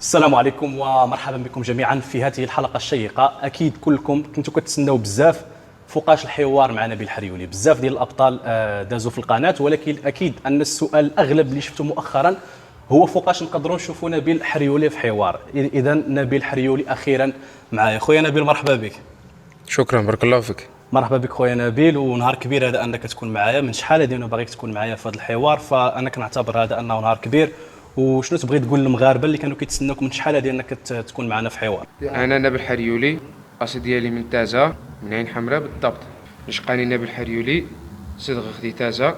السلام عليكم ومرحبا بكم جميعا في هذه الحلقه الشيقه. اكيد كلكم كنتوا كتسناو بزاف فوقاش الحوار مع نبيل حريولي. بزاف ديال الابطال دازوا في القناه، ولكن اكيد ان السؤال الاغلب اللي شفتو مؤخرا هو فوقاش نقدروا نشوفوا نبيل حريولي في حوار. اذا نبيل حريولي اخيرا معايا. خويا نبيل مرحبا بك. شكرا، بارك الله فيك. مرحبا بك خويا نبيل، ونهار كبير هذا انك تكون معايا. من شحال هذه انا باغيك تكون معايا في هذا الحوار، فانا كنعتبر هذا انه نهار كبير. وشنو تبغي تقول للمغاربه اللي كانوا كيتسناوك من شحال هذه انك تكون معنا في حوار؟ انا نبيل حريولي، اصل ديالي من تازا، من عين حمراء بالضبط. لشقاني نبيل حريولي صدق خدي تازا،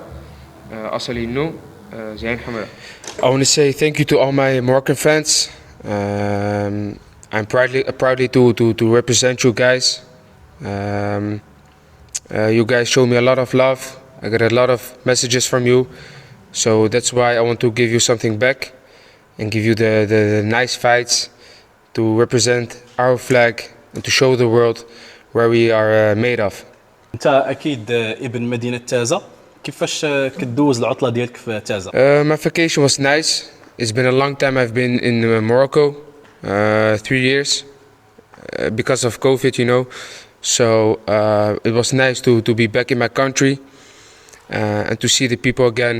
اصلي انه زي عين حمراء. I want to say thank you to all my Moroccan fans. I'm proudly to represent you guys. You guys show me a lot of love. I get a lot of messages from you. So that's why I want to give you something back and give you the nice fights to represent our flag and to show the world where we are made of. انت اكيد ابن مدينه تازا، كيفاش كدوز العطله ديالك في تازا؟ My vacation was nice. It's been a long time I've been in Morocco, 3 years because of COVID, you know. So it was nice to be back in my country and to see the people again.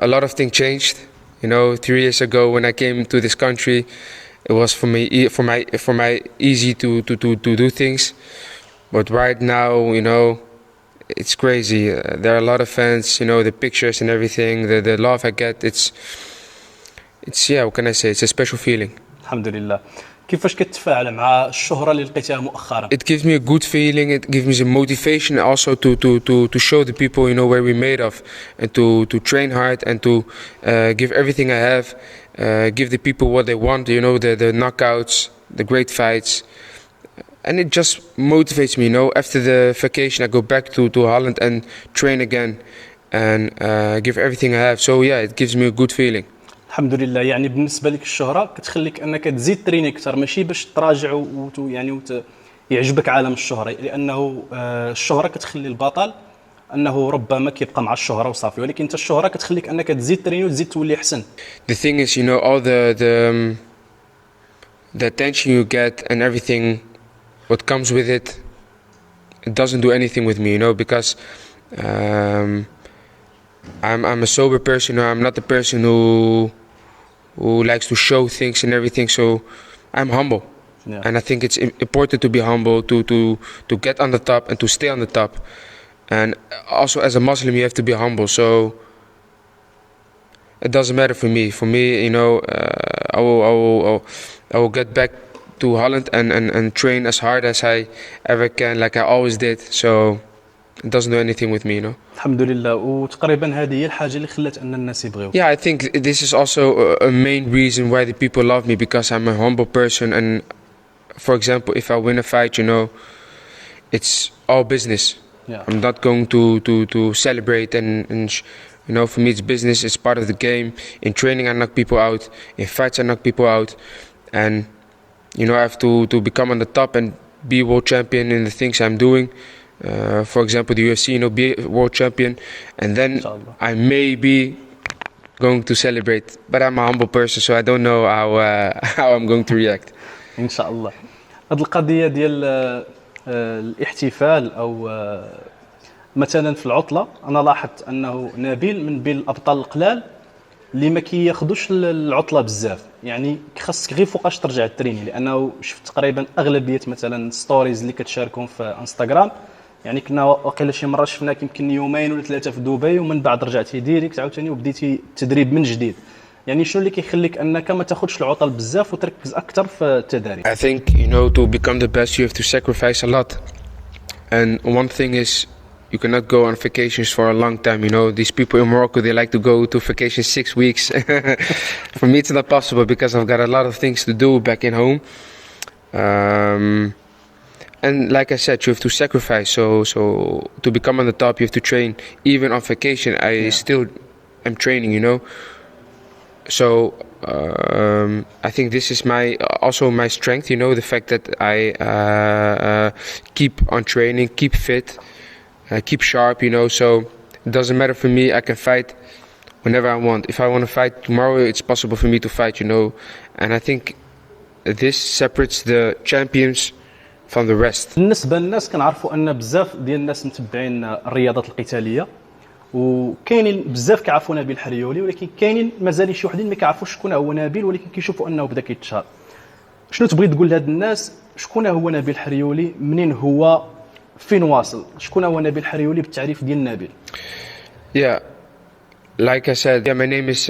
A lot of things changed, you know. 3 years ago, when I came to this country, it was for my easy to do things. But right now, you know, it's crazy. There are a lot of fans, you know, the pictures and everything, the love I get. It's yeah. What can I say? It's a special feeling. الحمد لله. كيفاش كتفاعل مع الشهرة اللي لقيتها مؤخرا؟ It gives me a good feeling. It gives me the motivation also to show the people, you know, where we made of, and to train hard and to give everything I have, give the people what they want, you know, the knockouts, the great fights, and it just motivates me, you know. After the vacation, I go back to Holland and train again, and give everything I have. So yeah, it gives me a good feeling. الحمد لله. يعني بالنسبه لك الشهره كتخليك انك تزيد تريني اكثر، ماشي باش تراجع يعجبك عالم الشهره، لانه الشهره كتخلي البطل انه ربما كيبقى مع الشهره وصافي، ولكن انت الشهره كتخليك انك تزيد تريني وتزيد تولي احسن. The thing is, you know, all the attention you get and everything what comes with it, it doesn't do anything with me, you know, because I'm a sober person. You know, I'm not the person who likes to show things and everything. So I'm humble, and I think it's important to be humble, to get on the top and to stay on the top. And also, as a Muslim, you have to be humble. So it doesn't matter for me. For me, you know, I will get back to Holland and train as hard as I ever can, like I always did. So it doesn't do anything with me, you know. الحمد لله. وتقريبا هذه هي الحاجه اللي خلات ان الناس يبغيوك. Yeah, I think this is also a main reason why the people love me, because I'm a humble person. And for example, if I win a fight, you know, it's all business. Yeah. I'm not going to celebrate and you know, for me it's business. It's part of the game. In training I knock people out, in fights I knock people out, and you know, I have to become on the top and be world champion in the things I'm doing. For example, the UFC, you know, be a world champion, and then I may be going to celebrate. But I'm a humble person, so I don't know how I'm going to react. ان شاء الله. هذه القضيه ديال الاحتفال او مثلا في العطله، انا لاحظت انه نبيل من بين الابطال القلال اللي ما كياخذوش العطله بزاف. يعني خاصك غير فوقاش ترجع تريني، لانه شفت تقريبا اغلبيه مثلا ستوريز اللي كتشاركهم في انستغرام. يعني كنا واقيلا شي مره شفناك يمكن يومين ولا 3 في دبي، ومن بعد رجعتي ديريكت عاوتاني وبديتي التدريب من جديد. يعني شنو اللي كيخليك انك ما تاخذش العطل بزاف وتركز اكثر في التدريب؟ I think, you know, to become the best you have to sacrifice a lot. And one thing is, you cannot go on vacations for a long time, you know. These people in Morocco, they like to go to vacation 6 weeks. For me it's not possible because I've got a lot of things to do back in home. And like I said, you have to sacrifice. So to become on the top, you have to train. Even on vacation, I still am training, you know. So I think this is also my strength, you know, the fact that I keep on training, keep fit, keep sharp, you know. So it doesn't matter for me. I can fight whenever I want. If I want to fight tomorrow, it's possible for me to fight, you know. And I think this separates the champions from the rest. بالنسبه للناس كنعرفوا ان بزاف ديال الناس متبعين الرياضات القتاليه، وكاينين بزاف كيعرفوا نبيل حريولي، ولكن كاينين مازال شي وحدين ما كيعرفوش شكون هو نبيل، ولكن كيشوفوا انه بدا كيتشهر. شنو تبغي تقول لهاد الناس؟ شكون هو نبيل حريولي؟ منين هو؟ فين واصل؟ شكون هو نبيل حريولي بالتعريف ديال نبيل؟ Yeah, like I said, yeah, my name is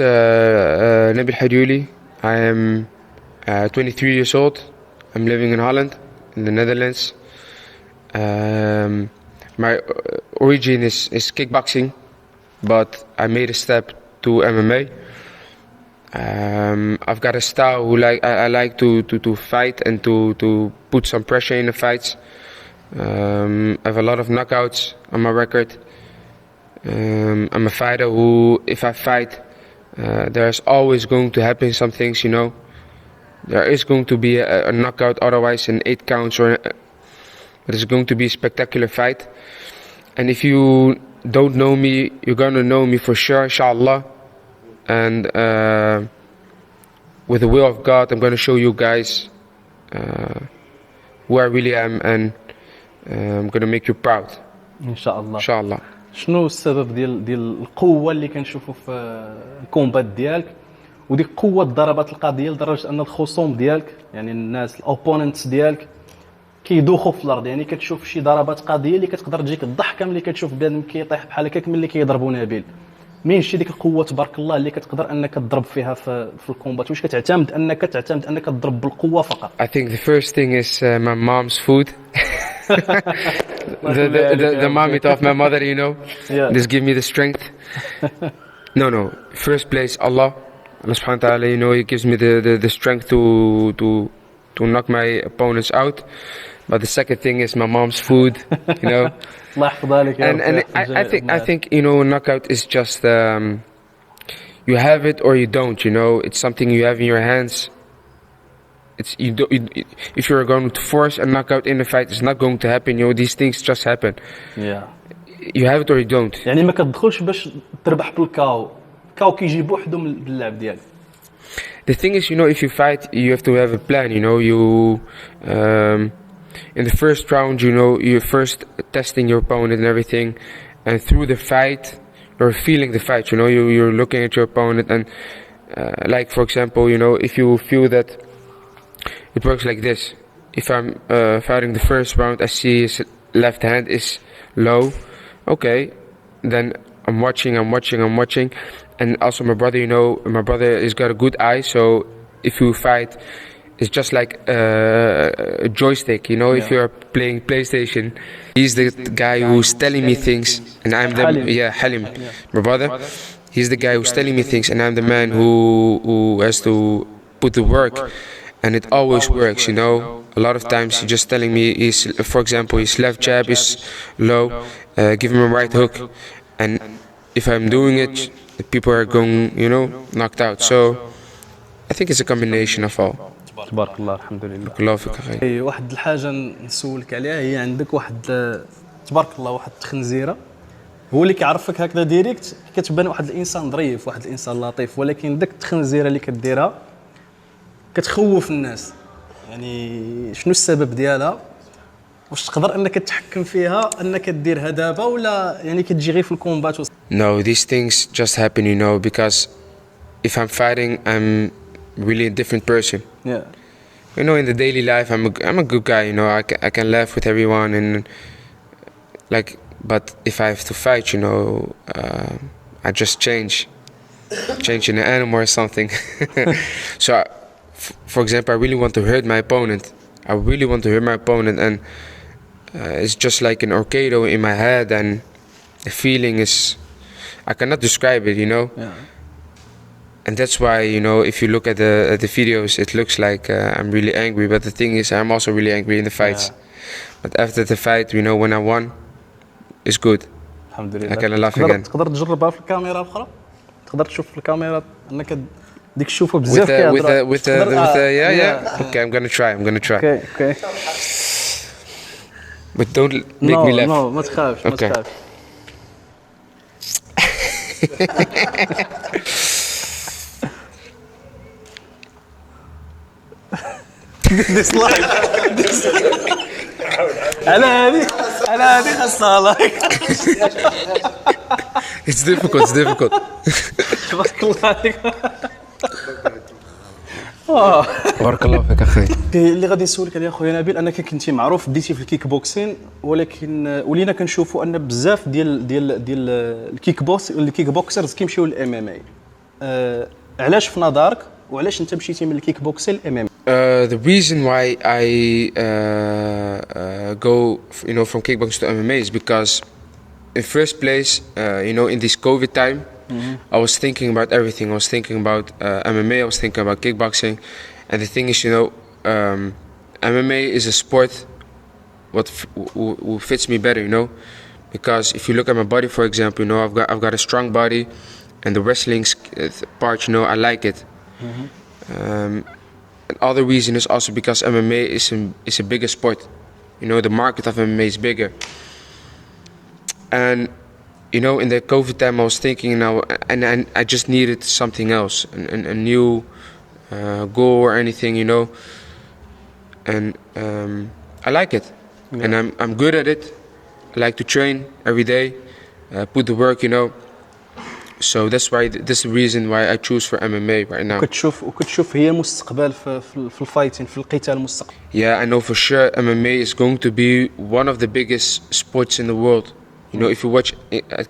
Nabil Haryouli. I am 23 years old. I'm living in Holland, in the Netherlands. My origin is kickboxing, but I made a step to MMA. I've got a style who I like to fight and to put some pressure in the fights. I have a lot of knockouts on my record. I'm a fighter who, if I fight, there's always going to happen some things, you know. There is going to be a knockout, otherwise in 8 counts, or it is going to be a spectacular fight. And if you don't know me, you're gonna know me for sure, inshallah. And with the will of God, I'm gonna show you guys who I really am, and I'm gonna make you proud. ان شاء الله. ان شاء الله. شنو السبب ديال القوه اللي كنشوفوا في الكومبات ديالك، وديك قوه ضربات القضيه لدرجه ان الخصوم ديالك، يعني الناس الاوبوننتس ديالك كيدوخوا في الارض؟ يعني كتشوف شي ضربات قضيه اللي كتقدر تجيك الضحكه ملي كتشوف بنادم كيطيح بحال هكاك ملي كيضربوا نبيل. مين شي ديك القوه تبارك الله اللي كتقدر انك تضرب فيها في الكومبات؟ واش تعتمد انك تضرب بالقوه فقط؟ I think the first thing is my mom's food. the mommy of my mother, you know. Yeah. This give me the strength. No. First place, Allah subhanahu wa ta'ala, you know, He gives me the strength to knock my opponents out. But the second thing is my mom's food, you know. الله يحفظها لك. And I think you know, knockout is just you have it or you don't, you know. It's something you have in your hands. It's if you're going to force a knockout in the fight, it's not going to happen. You know, these things just happen. Yeah. You have it or you don't. يعني ما كتدخلش باش تربح بالكاو، الكاو كيجي بوحدو من اللعب ديالك. The thing is, you know, if you fight, you have to have a plan. You know, in the first round, you know, you're first testing your opponent and everything, and through the fight, you're feeling the fight. You know, you're looking at your opponent, and like for example, you know, if you feel that it works like this. If I'm fighting the first round, I see his left hand is low. Okay, then I'm watching, and also my brother. You know, my brother has got a good eye, so if you fight, it's just like a joystick. You know, if you're playing PlayStation, he's the guy who's telling me things, and I'm the Halim. My brother, he's the guy who's telling me things, and I'm the man who has to put the work. And it always works, you know. A lot of times he's just telling me, for example, his left jab is low, give him a right hook. And if I'm doing it, the people are going, you know, knocked out. So I think it's a combination of all. تبارك الله. الحمد لله. بارك الله فيك أخي. واحد الحاجة نسولك عليها، هي عندك واحد تبارك الله واحد التخنزيرة، هو اللي كيعرفك هكذا ديريكت كتبان واحد الإنسان ظريف، واحد الإنسان لطيف، ولكن داك التخنزيرة اللي كديرها كتخوف الناس. يعني شنو السبب ديالها؟ واش تقدر انك تتحكم فيها انك ديرها دابا، ولا يعني كتجي غير في الكومبات؟ No, these things just happen, you know, because if I'm fighting, I'm really a different person. Yeah. You know, in the daily life, I'm a good guy, you know. I can laugh with everyone, and like, but if I have to fight, you know, I just change in an animal or something. So, for example, I really want to hurt my opponent. And it's just like an orcado in my head, and the feeling is, I cannot describe it, you know. Yeah. And that's why, you know, if you look at the videos, it looks like I'm really angry. But the thing is, I'm also really angry in the fights. Yeah. But after the fight, you know, when I won, it's good. الحمد لله. I can laugh again. تقدر تجربها في الكاميرا اخرى؟ تقدر تشوف في الكاميرا انك ديك تشوفها بزاف كيهضر. with yeah. Okay, I'm gonna try. Okay. But don't make me laugh. No, ما تخافش. ديسلايك على هذه خاصها لايك. It's difficult. تبارك الله عليك. بارك الله فيك اخي. اللي غادي نسولك عليه اخويا نبيل، انك كنتي معروف بديتي في الكيك بوكسين، ولكن ولينا كنشوفوا ان بزاف ديال الكيك بوكسرز كيمشيو للام ام اي. علاش في نظرك وعلاش انت مشيتي من الكيك بوكسين للام ام اي؟ The reason why I go from kickboxing to MMA is because in first place in this COVID time I was thinking about everything. I was thinking about MMA, I was thinking about kickboxing, and the thing is MMA is a sport what fits me better, because if you look at my body, for example, I've got a strong body, and the wrestling part, I like it. Another reason is also because MMA is a bigger sport. The market of MMA is bigger. And in the COVID time, I was thinking now, and I just needed something else, a new goal or anything, And I like it, and I'm good at it. I like to train every day, put the work, So that's the reason why I choose for MMA right now. وكتشوف هي مستقبل في الفايتين، في القتال المستقبل. Yeah, I know for sure MMA is going to be one of the biggest sports in the world. If you watch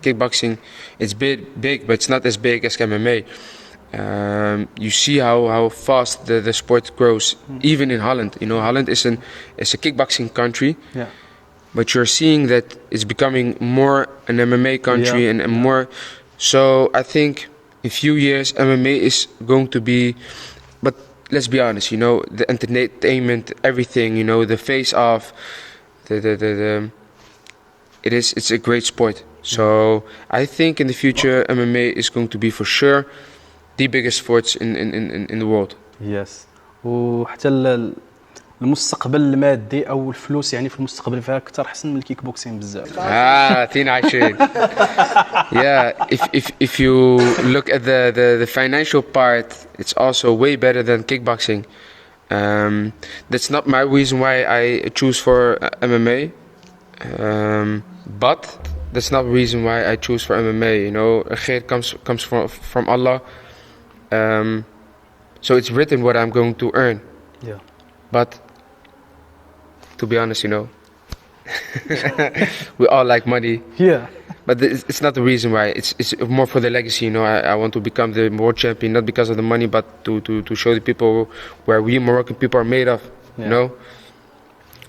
kickboxing, it's big, but it's not as big as MMA. You see how fast the sport grows, even in Holland. Holland is a kickboxing country, but you're seeing that it's becoming more an MMA country and more. So I think in few years MMA is going to be, but let's be honest, the entertainment, everything, the face off, it's a great sport. So I think in the future MMA is going to be for sure the biggest sports in the world. Yes. وحتى المستقبل المادي او الفلوس في المستقبل فيها اكثر احسن من الكيك بوكسين بزاف. تين عايشين. Yeah, if you look at the financial part, it's also way better than kickboxing. That's not my reason why I choose for MMA. But that's not the reason why I choose for MMA. Khair comes from Allah. So it's written what I'm going to earn. Yeah. But to be honest, we all like money. Yeah. But it's not the reason why. It's more for the legacy. I want to become the world champion, not because of the money, but to show the people where we Moroccan people are made of.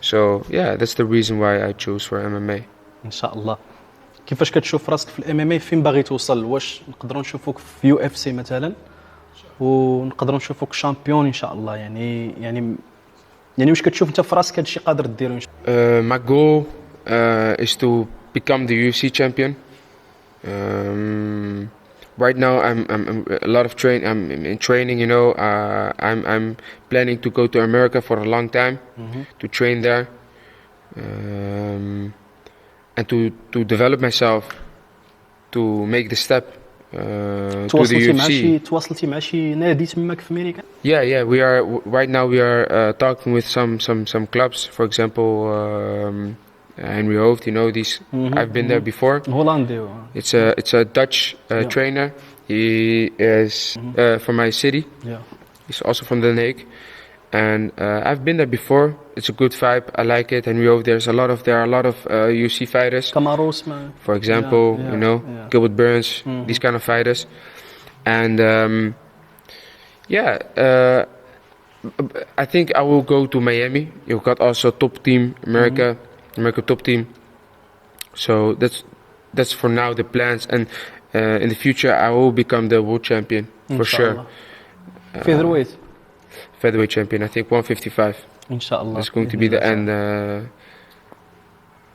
So yeah, that's the reason why I choose for MMA. ان شاء الله. كيفاش كتشوف راسك في الام ام اي؟ فين باغي توصل؟ واش نقدروا نشوفوك في يو اف سي مثلا ونقدروا نشوفوك شامبيون ان شاء الله؟ يعني واش كتشوف انت في راسك هادشي قادر ديرو؟ My goal is to become the UFC champion. Right now I'm a lot of I'm in training, I'm planning to go to America for a long time to train there. And to develop myself to make the step to the UFC. تواصلتي مع شي نادي تماك في أمريكا؟ Yeah, we are right now we are talking with some clubs, for example Henry Hoofd, these I've been there before. هولندي. It's a Dutch trainer. He is from my city. Yeah. He's also from Den Haag. And I've been there before. It's a good vibe. I like it. And there are a lot of UFC fighters. Kamaros, for example, Gilbert Burns, these kind of fighters. And I think I will go to Miami. You've got also top team, America top team. So that's for now the plans. And in the future, I will become the world champion for sure. Featherweight champion, I think 155. ان شاء الله. It's going to be the end.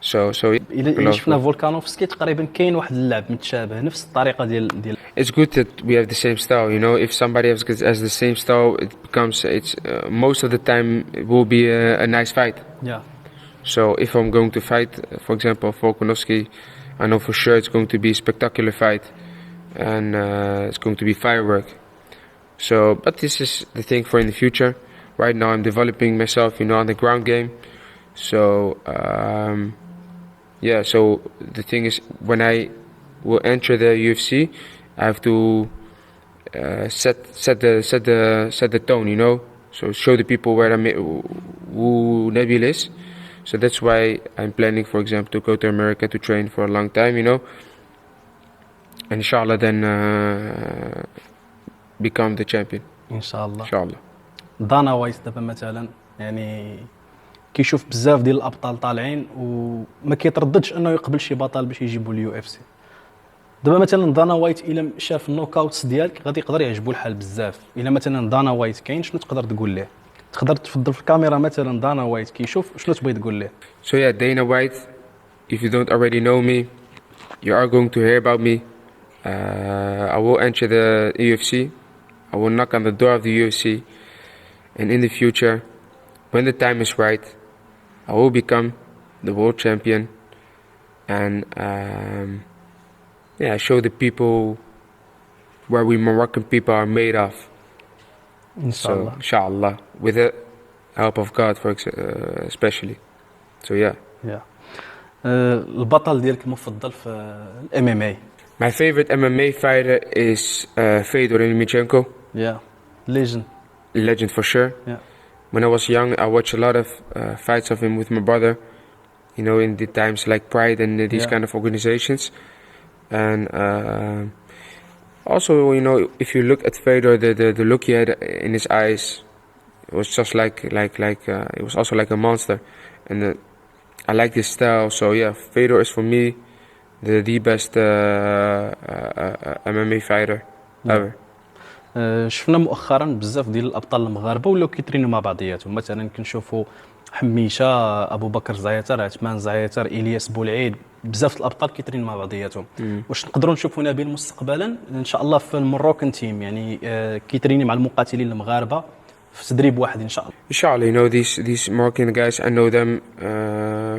So إلا شفنا فولكانوفسكي تقريبا كاين واحد اللعب متشابه نفس الطريقه ديال. It's good that we have the same style. If somebody has the same style, it becomes most of the time it will be a nice fight. Yeah. So if I'm going to fight, for example, Volkanovski, I know for sure it's going to be a spectacular fight. and it's going to be firework. So, but this is the thing for in the future. Right now, I'm developing myself, on the ground game. So, So the thing is, when I will enter the UFC, I have to set the tone, So show the people who Nabil is. So that's why I'm planning, for example, to go to America to train for a long time, And inshallah then become the champion. inshallah. دانا وايت دابا مثلا يعني كيشوف بزاف ديال الابطال طالعين وما كيترددش انه يقبل شي بطل باش يجيبوا اليو اف سي. دابا مثلا دانا وايت الا شاف النوكاوتس ديالك غادي يقدر يعجبو الحال بزاف. الا مثلا دانا وايت كاين شنو تقدر تقول ليه؟ تقدر تفضل في الكاميرا مثلا دانا وايت كيشوف شنو تبغي تقول ليه؟ So yeah, Dana White, if you don't already know me, you are going to hear about me. I will enter the UFC. I will knock on the door of the UFC. And in the future, when the time is right, I will become the world champion and show the people where we Moroccan people are made of. Inshallah. So, inshallah, with the help of God, especially. So yeah. البطل ديالك المفضل في الام ام اي؟ My favorite MMA fighter is Fedor Emelianenko. Yeah, legend. Legend for sure. Yeah. When I was young, I watched a lot of fights of him with my brother, in the times like Pride and these kind of organizations. And also, if you look at Fedor, the look he had in his eyes, it was just like it was also like a monster. And I like his style. So yeah, Fedor is for me the best MMA fighter ever. شفنا مؤخرا بزاف ديال الابطال المغاربه ولاو كيترينوا مع بعضياتهم. مثلا كنشوفوا حميشه، ابو بكر زعيتر، عثمان زعيتر، الياس بولعيد، بزاف الابطال كيترينوا مع بعضياتهم. واش نقدروا نشوفوا نبيل مستقبلا ان شاء الله في المروكان تيم، يعني كيتريني مع المقاتلين المغاربه في تدريب واحد ان شاء الله؟ Inshallah, these Moroccan guys, I know them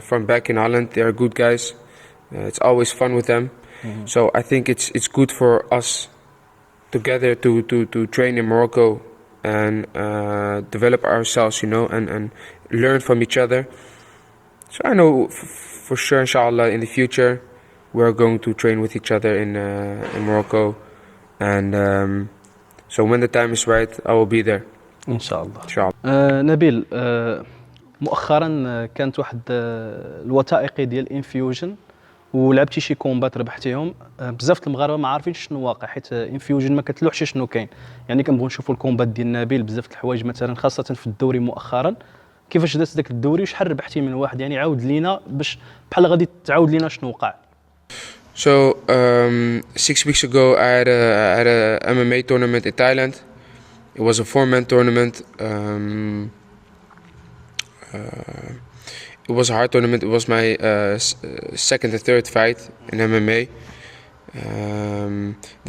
from back in Holland. They are good guys. It's always fun with them. So I think it's good for us together to train in Morocco and develop ourselves, and learn from each other. So I know for sure, inshallah, in the future, we're going to train with each other in Morocco. And so when the time is right, I will be there. ان شاء الله. إن شاء الله. نبيل، مؤخرا كانت واحد الوثائقي ديال انفيوجن ولعبتي شي كومبات ربحتيهم. بزاف المغاربه ما عارفينش شنو واقع، حيت انفيوجن ما كتلوحش شنو كاين. يعني كنبغيو نشوفوا الكومبات ديال نبيل، بزاف الحوايج مثلا خاصه في الدوري مؤخرا. كيفاش دازت داك الدوري وشحال ربحتي من واحد؟ يعني عاود لينا باش بحال غادي تعاود لينا شنو وقع. So 6 weeks ago, I had a MMA tournament in Thailand. It was a 4-man tournament. It was a hard tournament. It was my second and third fight in MMA.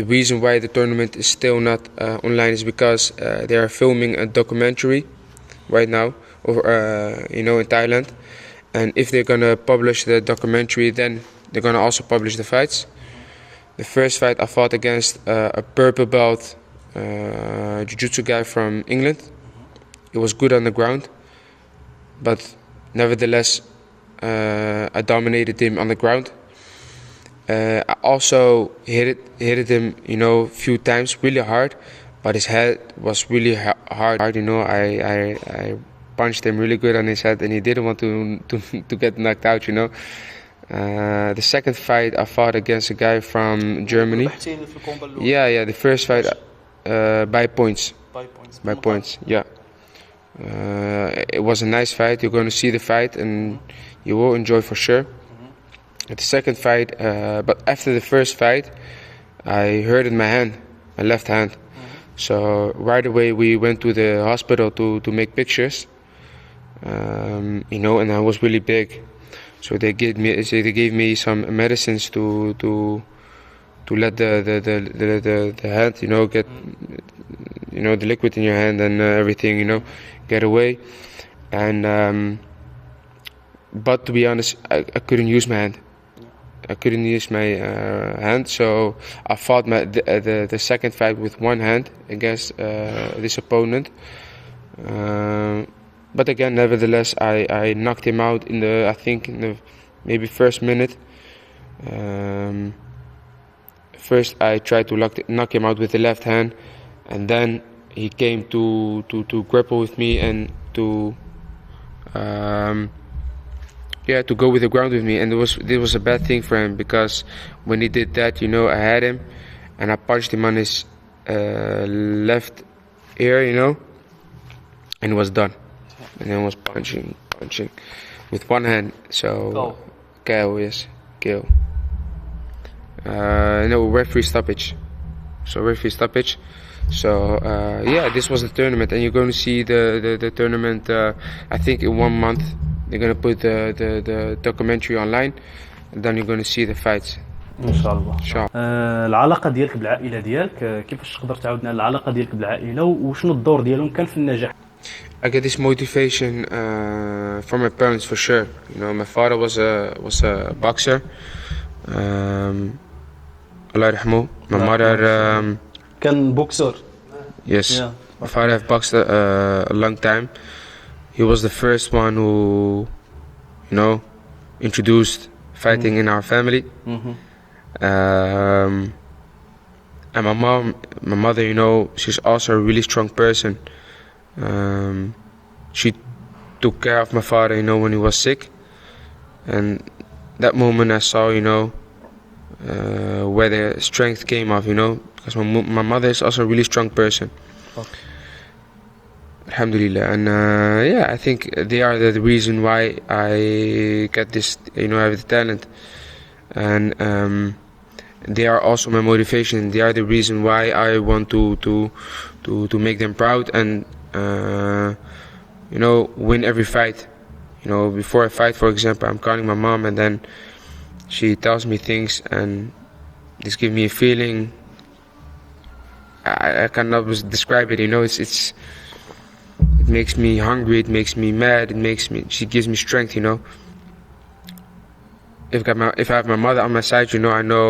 The reason why the tournament is still not online is because they are filming a documentary right now, in Thailand. And if they're gonna publish the documentary, then they're gonna also publish the fights. The first fight I fought against a purple belt jiu-jitsu guy from England. He was good on the ground, but nevertheless I dominated him on the ground. I also hit him, few times really hard, but his head was really hard. I punched him really good on his head, and he didn't want to get knocked out. The second fight I fought against a guy from Germany. Yeah, the first fight by points. By points, yeah. It was a nice fight. You're going to see the fight and you will enjoy for sure. The second fight, but after the first fight, I hurt in my hand, my left hand. So right away we went to the hospital to make pictures, and I was really big. So they gave me some medicines to let the hand, get, the liquid in your hand and everything, get away. And but to be honest, I couldn't use my hand. I couldn't use my hand, so I fought the second fight with one hand against this opponent. But again, nevertheless, I knocked him out in the maybe first minute. First, I tried to knock him out with the left hand, and then he came to grapple with me and to go with the ground with me. And it was a bad thing for him, because when he did that, I had him and I punched him on his left ear, and it was done. And then was punching with one hand. So KO, yes, KO. Referee stoppage. So this was the tournament, and you're going to see the tournament. I think in 1 month they're going to put the documentary online, and then you're going to see the fights. ان شاء الله. العلاقه ديالك بالعائله ديالك، كيفاش تقدر تعاودنا العلاقه ديالك بالعائله وشنو الدور ديالهم كان في النجاح؟ I get this motivation from my parents for sure. My father was a boxer. Allah yarhamou. My mother كان بوكسور. Yes. Yeah. My father have boxed a long time. He was the first one who, introduced fighting in our family. And my mother, she's also a really strong person. She took care of my father, when he was sick. And that moment I saw, where the strength came of, because my mother is also a really strong person. Okay. Alhamdulillah. And I think they are the reason why I get this, I have the talent. And they are also my motivation. They are the reason why I want to make them proud and win every fight. Before a fight, for example, I'm calling my mom, and then she tells me things, and this gives me a feeling. I cannot describe it. It makes me hungry. It makes me mad. She gives me strength. If I have my mother on my side, I know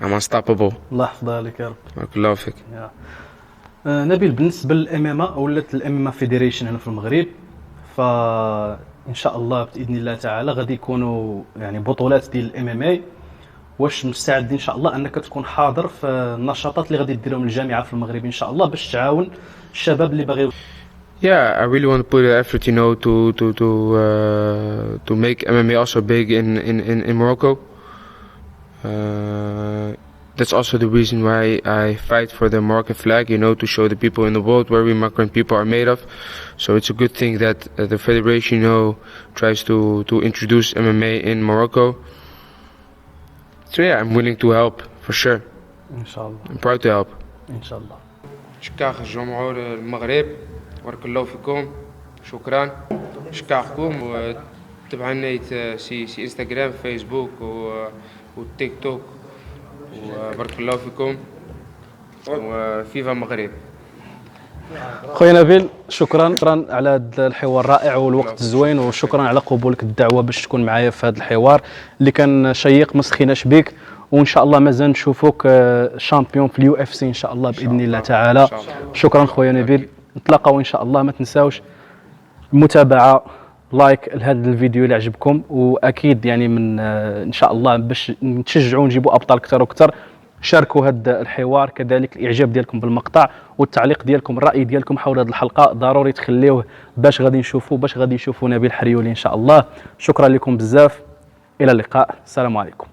I'm unstoppable. الله يحفظها لك يا رب. بارك الله فيك. نبيل، بالنسبه للام ولات الام فيدريشن هنا في المغرب، فان شاء الله باذن الله تعالى غادي يكونوا بطولات ديال الام اي. واش مستعد ان شاء الله انك تكون حاضر في النشاطات اللي غادي ديرهم الجامعه في المغرب ان شاء الله باش تعاون الشباب اللي باغي؟ Yeah, I really want to put an effort, to make MMA also big in Morocco. That's also the reason why I fight for the Moroccan flag, to show the people in the world where we Moroccan people are made of. So it's a good thing that the federation, tries to introduce MMA in Morocco. So I'm willing to help for sure. Inshallah. I'm proud to help. Inshallah. شكرا جمهور المغرب، بارك الله فيكم، شكرا شكركم. وتابعوني سي انستغرام، فيسبوك والتيك توك، وبارك الله فيكم، وفيفا المغرب. خويا نبيل، شكرا على هذا الحوار الرائع والوقت الزوين، وشكرا على قبولك الدعوه باش تكون معايا في هذا الحوار اللي كان شيق. ما سخيناش بك، وان شاء الله مازال نشوفوك شامبيون في اليو اف سي ان شاء الله باذن الله تعالى. شكرا خويا نبيل، نتلاقاو ان شاء الله. ما تنساوش المتابعه، لايك لهذا الفيديو اللي عجبكم، واكيد من ان شاء الله باش نتشجعوا نجيبوا ابطال اكثر واكثر. شاركوا هذا الحوار، كذلك الاعجاب ديالكم بالمقطع والتعليق ديالكم، الراي ديالكم حول هذه الحلقه ضروري تخليوه باش غادي نشوفوا نبيل حريولي ان شاء الله. شكرا لكم بزاف، الى اللقاء، السلام عليكم.